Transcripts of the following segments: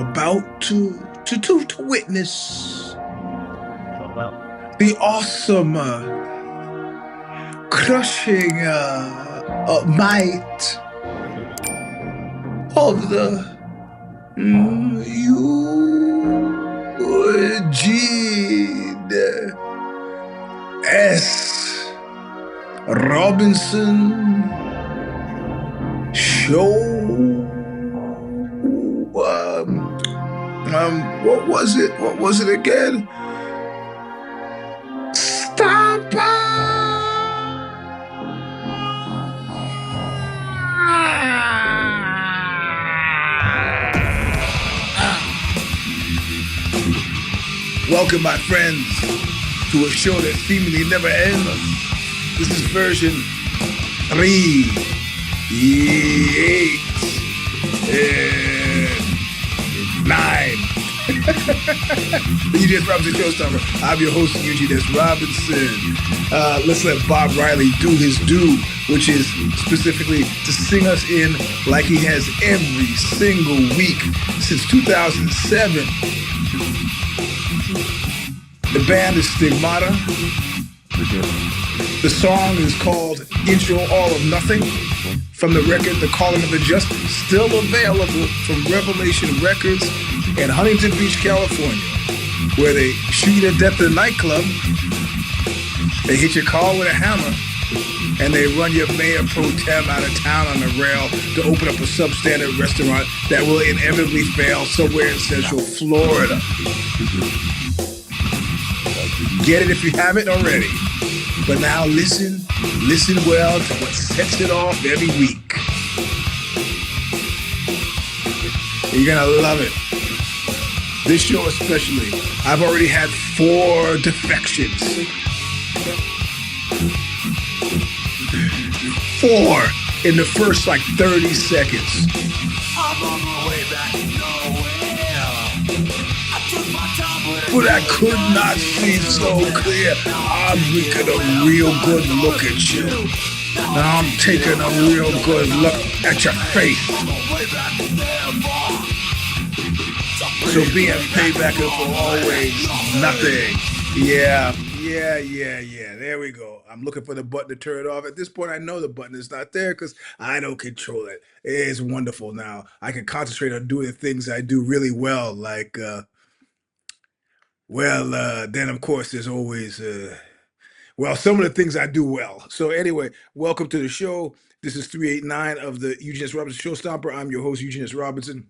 about to witness Well, the awesome, crushing might of the Eugene S. Robinson show. What was it? What was it again? Stomper! Welcome, my friends, to a show that seemingly never ends. This is version 389. The Eugene S. Robinson Show Stomper. I'm your host, Eugene S. Robinson. Let's let Bob Riley do his due, which is specifically to sing us in like he has every single week since 2007. The band is Stigmata. The song is called Intro All of Nothing from the record The Calling of the Just, still available from Revelation Records in Huntington Beach, California, where they shoot you to death in a nightclub, they hit your car with a hammer, and they run your mayor pro tem out of town on the rail to open up a substandard restaurant that will inevitably fail somewhere in Central Florida. Get it if you haven't already. But now listen well to what sets it off every week. You're gonna love it. This show especially, I've already had 4 defections. 4 in the first 30 seconds. I'm on my way back nowhere. But I could not see so clear. I'm taking a real good look at you. Now I'm taking a real good look at your face. So being payback for always nothing. Yeah. There we go. I'm looking for the button to turn it off. At this point, I know the button is not there because I don't control it. It's wonderful now. I can concentrate on doing the things I do really well, like... then of course there's always, some of the things I do well. So anyway, welcome to the show. This is 389 of the Eugene S. Robinson Show Stomper. I'm your host, Eugene S. Robinson.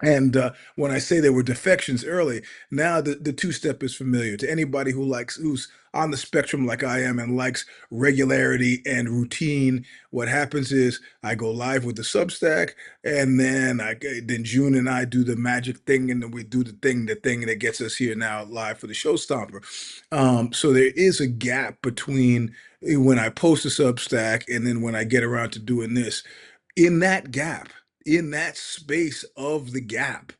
And when I say there were defections early, now the two-step is familiar to anybody who's on the spectrum like I am and likes regularity and routine. What happens is I go live with the Substack, and then June and I do the magic thing, and then we do the thing that gets us here now live for the Show Stomper. So there is a gap between when I post a Substack and then when I get around to doing this. In that gap, in that space of the gap.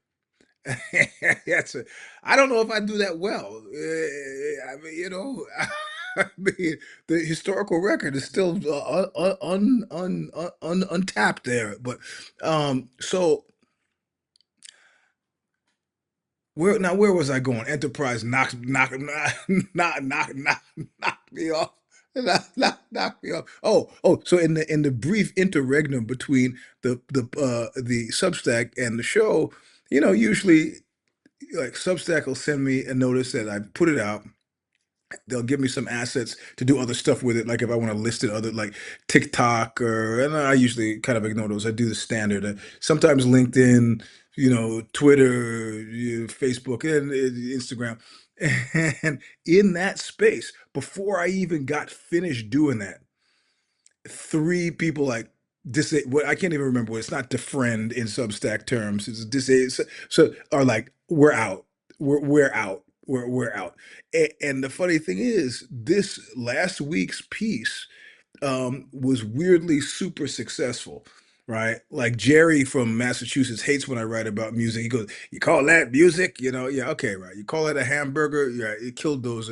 I don't know if I do that well. The historical record is still untapped there. But so where was I going? Enterprise knocked me off. Knock me off. Oh, so in the brief interregnum between the Substack and the show, usually Substack will send me a notice that I put it out. They'll give me some assets to do other stuff with it, like if I want to list it other like TikTok and I usually kind of ignore those. I do the standard. Sometimes LinkedIn, Twitter, Facebook, and Instagram. And in that space, before I even got finished doing that, 3 people what I can't even remember what it's not defriend in Substack terms. It's so are like, we're out. We're out. We're out. And the funny thing is, this last week's piece was weirdly super successful. Right? Like Jerry from Massachusetts hates when I write about music. He goes, "You call that music?" Yeah, okay, right. You call it a hamburger? Yeah, it killed those.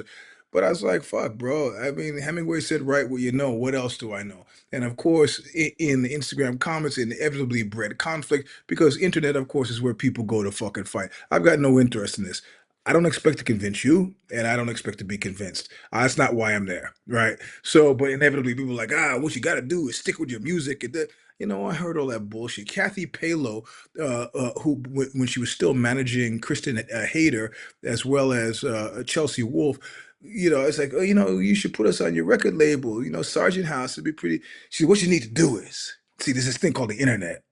But I was like, fuck, bro. I mean, Hemingway said, write what you know. What else do I know? And of course, in the Instagram comments, inevitably bred conflict because internet, of course, is where people go to fucking fight. I've got no interest in this. I don't expect to convince you, and I don't expect to be convinced. That's not why I'm there, right? So, but inevitably, people are like, what you got to do is stick with your music. And that, I heard all that bullshit. Kathy Palo, who when she was still managing Kristen Hayter, as well as Chelsea Wolfe, it's like, oh, you should put us on your record label. Sergeant House would be pretty. She said, what you need to do is see, there's this thing called the internet.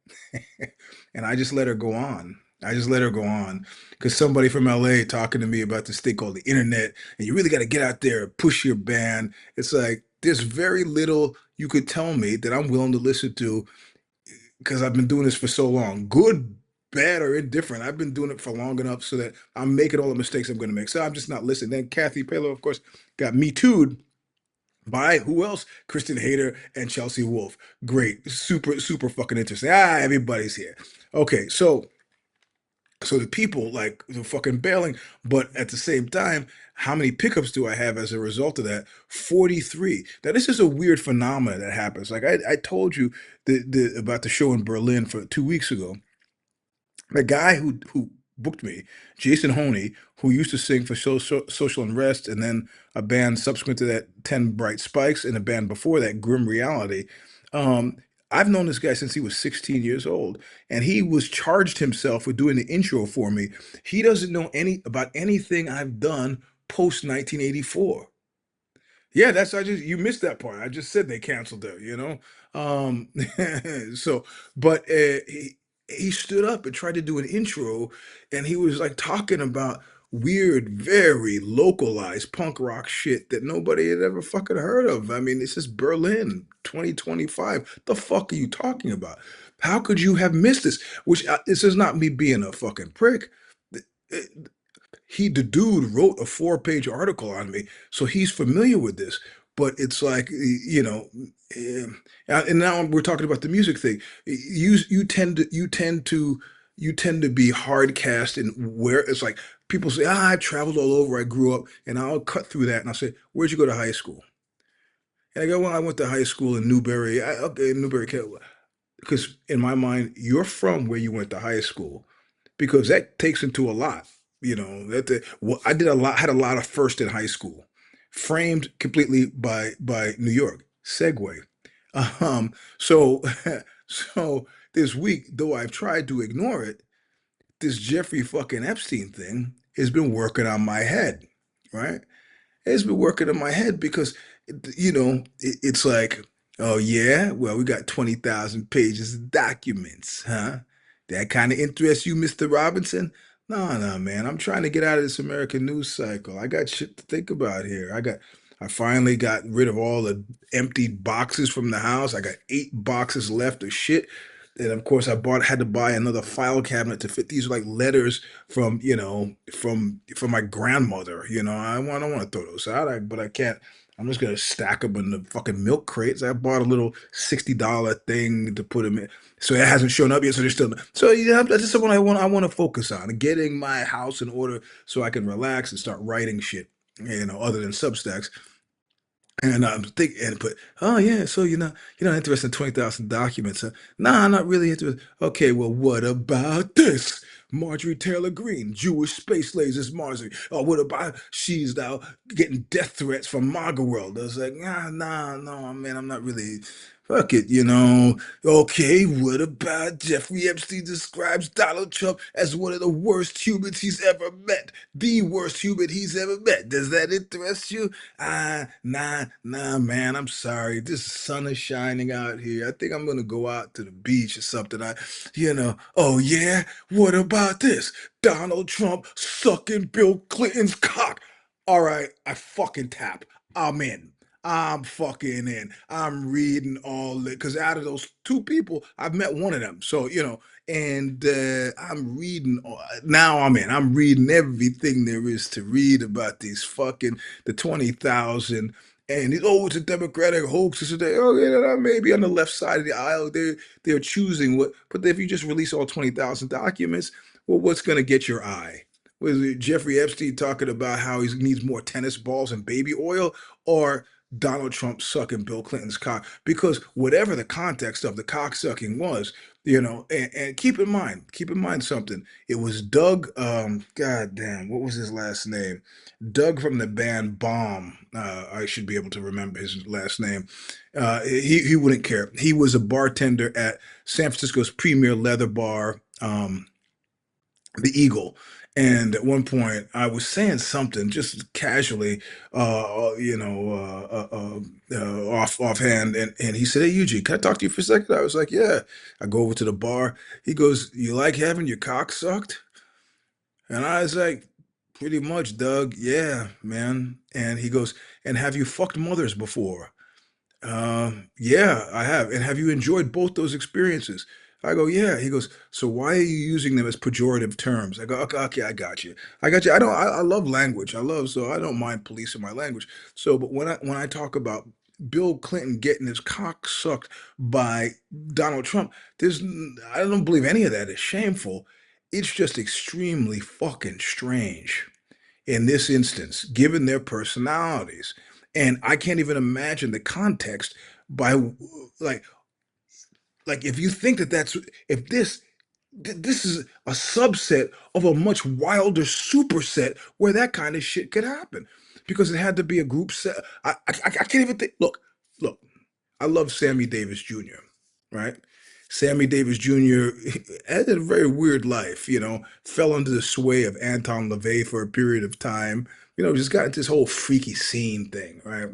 And I just let her go on. I just let her go on because somebody from LA talking to me about this thing called the internet, and you really got to get out there and push your band. It's like there's very little you could tell me that I'm willing to listen to because I've been doing this for so long. Good, bad, or indifferent. I've been doing it for long enough so that I'm making all the mistakes I'm going to make. So I'm just not listening. Then Kathy Palo, of course, got me too'd by who else? Kristen Hayter and Chelsea Wolfe. Great. Super, super fucking interesting. Everybody's here. Okay, so the people like they're fucking bailing, but at the same time, how many pickups do I have as a result of that? 43. Now this is a weird phenomenon that happens. Like I told you about the show in Berlin for 2 weeks ago. The guy who booked me, Jason Honey, who used to sing for Social Unrest, and then a band subsequent to that, 10 Bright Spikes, and a band before that, Grim Reality. Um, I've known this guy since he was 16 years old, and he was charged himself with doing the intro for me. He doesn't know any about anything I've done post 1984. Yeah, that's I just you missed that part. I just said they canceled her. Um so but he stood up and tried to do an intro and he was like talking about weird, very localized punk rock shit that nobody had ever fucking heard of. I mean, this is Berlin 2025. The fuck are you talking about? How could you have missed this? Which this is not me being a fucking prick. The dude wrote a 4-page article on me, so he's familiar with this. But it's like eh, and now we're talking about the music thing. You tend to be hard cast in where it's like people say, I traveled all over, I grew up, and I'll cut through that and I'll say, where'd you go to high school? And I go, well, I went to high school in Newberry. Okay, Newberry, because in my mind, you're from where you went to high school, because that takes into a lot. I did a lot, had a lot of first in high school, framed completely by New York. Segue. So so this week, though I've tried to ignore it, this Jeffrey fucking Epstein thing has been working on my head, right? It's been working in my head because, it's like, oh yeah, well, we got 20,000 pages of documents, huh? That kind of interests you, Mr. Robinson? No, no, man. I'm trying to get out of this American news cycle. I got shit to think about here. I finally got rid of all the empty boxes from the house. I got 8 boxes left of shit. And of course, had to buy another file cabinet to fit. These are like letters from from my grandmother. I don't want to throw those out, but I can't. I'm just gonna stack them in the fucking milk crates. I bought a little $60 thing to put them in, so it hasn't shown up yet. So they're still. So yeah, that's just what I want to focus on, getting my house in order so I can relax and start writing shit. Other than Substacks. And I'm thinking, and put, oh yeah, so you're not interested in 20,000 documents, huh? Nah, I'm not really interested. Okay, well, what about this? Marjorie Taylor Greene, Jewish space lasers, Marjorie. Oh, what about she's now getting death threats from MAGA world? I was like, nah, no, man, I'm not really. Fuck it. Okay, what about Jeffrey Epstein describes Donald Trump as one of the worst humans he's ever met? The worst human he's ever met. Does that interest you? Nah, man. I'm sorry. This sun is shining out here. I think I'm gonna go out to the beach or something. Oh yeah. What about this? Donald Trump sucking Bill Clinton's cock. All right, I fucking tap. I'm in. I'm fucking in. I'm reading all the because out of those 2 people, I've met one of them. So and I'm reading. Now I'm in. I'm reading everything there is to read about these fucking the 20,000. And it's a Democratic hoax. This is that. Oh yeah, maybe on the left side of the aisle, they're choosing what. But if you just release all 20,000 documents, well, what's going to get your eye? Was it Jeffrey Epstein talking about how he needs more tennis balls and baby oil, or Donald Trump sucking Bill Clinton's cock? Because whatever the context of the cock sucking was, and keep in mind something. It was Doug, god damn, what was his last name? Doug from the band Bomb. I should be able to remember his last name. He wouldn't care. He was a bartender at San Francisco's premier leather bar. The Eagle. And at one point, I was saying something just casually, offhand, and he said, "Hey, Eugene, can I talk to you for a second?" I was like, "Yeah." I go over to the bar. He goes, "You like having your cock sucked?" And I was like, "Pretty much, Doug. Yeah, man." And he goes, "And have you fucked mothers before?" Yeah, I have. And have you enjoyed both those experiences? I go, yeah. He goes, so why are you using them as pejorative terms? I go, okay, okay, I got you. I got you. I love language. So I don't mind policing my language. So, but when I talk about Bill Clinton getting his cock sucked by Donald Trump, I don't believe any of that is shameful. It's just extremely fucking strange in this instance, given their personalities. And I can't even imagine the context by like if you think that that's if this is a subset of a much wilder superset where that kind of shit could happen because it had to be a group set. I can't even think. Look, I love Sammy Davis Jr., right? Sammy Davis Jr. had a very weird life, fell under the sway of Anton LaVey for a period of time, just got into this whole freaky scene thing, right?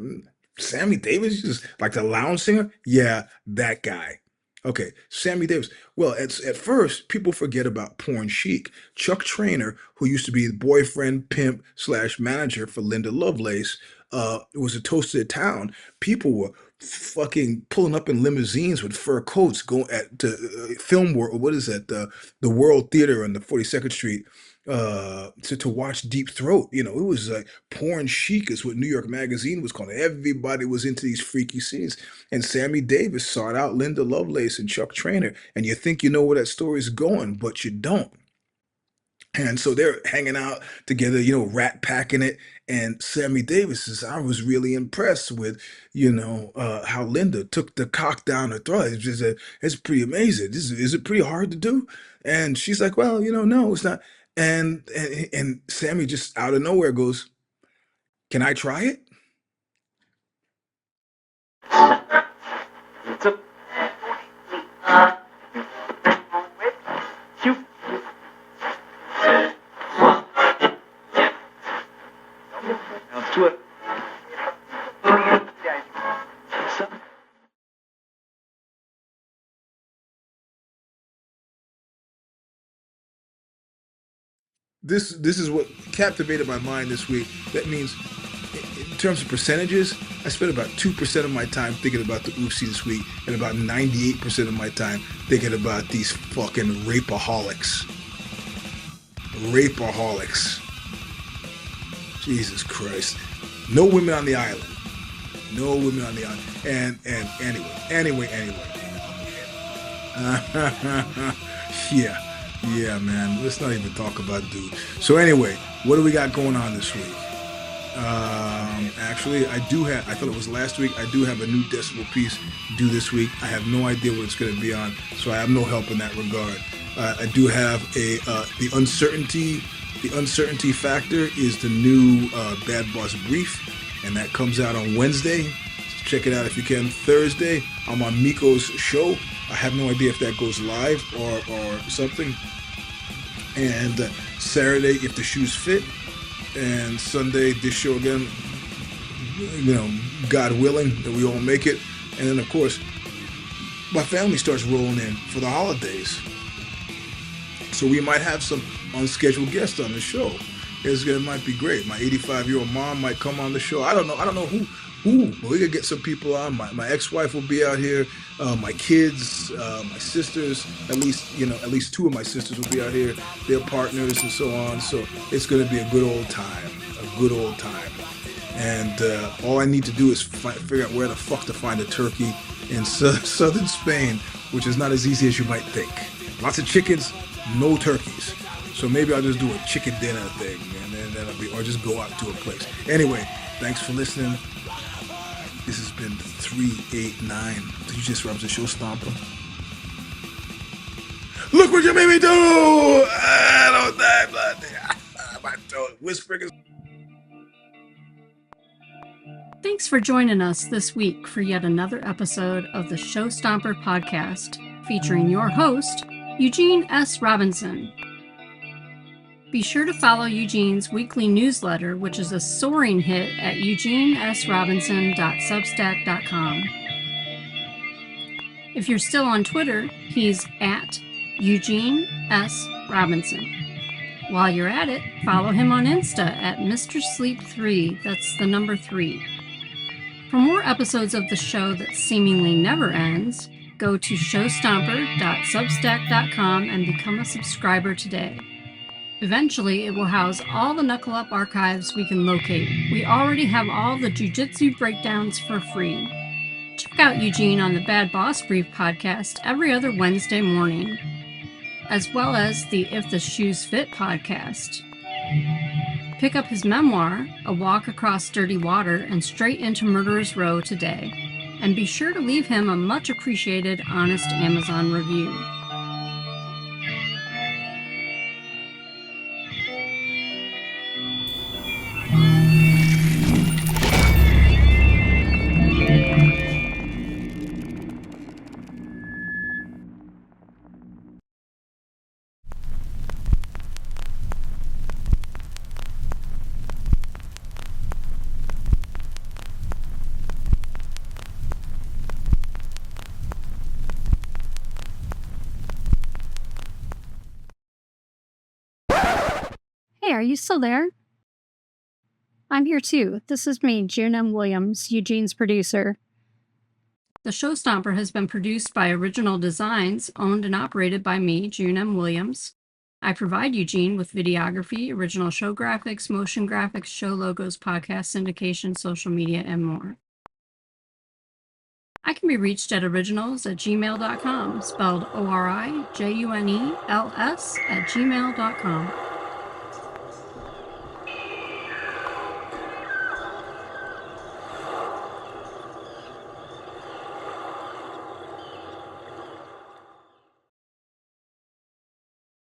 Sammy Davis, just like the lounge singer? Yeah, that guy. Okay, Sammy Davis. Well, at first, people forget about Porn Chic. Chuck Trainer, who used to be the boyfriend, pimp slash manager for Linda Lovelace, was a toast of the town. People were fucking pulling up in limousines with fur coats going at to film world. What is that? The World Theater on the 42nd Street to watch Deep Throat. It was like porn chic is what New York Magazine was calling it. Everybody was into these freaky scenes. And Sammy Davis sought out Linda Lovelace and Chuck Trainer. And you think you know where that story's going, but you don't. And so they're hanging out together, rat packing it. And Sammy Davis says, I was really impressed with, how Linda took the cock down her throat. It's pretty amazing. Is it pretty hard to do? And she's like, well, no, it's not. And Sammy just out of nowhere goes, can I try it? This is what captivated my mind this week. That means, in terms of percentages, I spent about 2% of my time thinking about the UFC this week, and about 98% of my time thinking about these fucking rapeaholics. Rapeaholics. Jesus Christ. No women on the island. No women on the island. And anyway. Yeah. Yeah, man. Let's not even talk about dude. So anyway, what do we got going on this week? Actually, I thought it was last week. I do have a new decibel piece due this week. I have no idea what it's going to be on, so I have no help in that regard. I do have the uncertainty factor is the new Bad Boss Brief, and that comes out on Wednesday. So check it out if you can. Thursday, I'm on Miko's show. I have no idea if that goes live or something. And Saturday, if the shoes fit. And Sunday, this show again, God willing, that we all make it. And then, of course, my family starts rolling in for the holidays. So we might have some unscheduled guests on the show. It might be great. My 85-year-old mom might come on the show. I don't know who. But we could get some people on. My ex-wife will be out here. My kids, my sisters, at least two of my sisters will be out here. Their partners and so on. So it's going to be a good old time. A good old time. And all I need to do is figure out where the fuck to find a turkey in southern Spain, which is not as easy as you might think. Lots of chickens, no turkeys. So maybe I'll just do a chicken dinner thing, and then that'll be, or just go out to a place. Anyway, thanks for listening. This has been 389. Did you just Robinson Show Stomper? Look what you made me do! I don't die, blood. My throat whispering. Thanks for joining us this week for yet another episode of the Show Stomper podcast, featuring your host, Eugene S. Robinson. Be sure to follow Eugene's weekly newsletter, which is a soaring hit at eugenesrobinson.substack.com. If you're still on Twitter, he's at Eugene S. Robinson. While you're at it, follow him on Insta at Mr. Sleep 3, that's the number 3. For more episodes of the show that seemingly never ends, go to showstomper.substack.com and become a subscriber today. Eventually, it will house all the Knuckle Up archives we can locate. We already have all the jujitsu breakdowns for free. Check out Eugene on the Bad Boss Brief podcast every other Wednesday morning, as well as the If the Shoes Fit podcast. Pick up his memoir, A Walk Across Dirty Water and Straight into Murderer's Row today, and be sure to leave him a much appreciated honest Amazon review. Hey, are you still there? I'm here too. This is me, June M. Williams, Eugene's producer. The Show Stomper has been produced by Original Designs, owned and operated by me, June M. Williams. I provide Eugene with videography, original show graphics, motion graphics, show logos, podcast syndication, social media, and more. I can be reached at orijunels@gmail.com, spelled ORIJUNELS @gmail.com.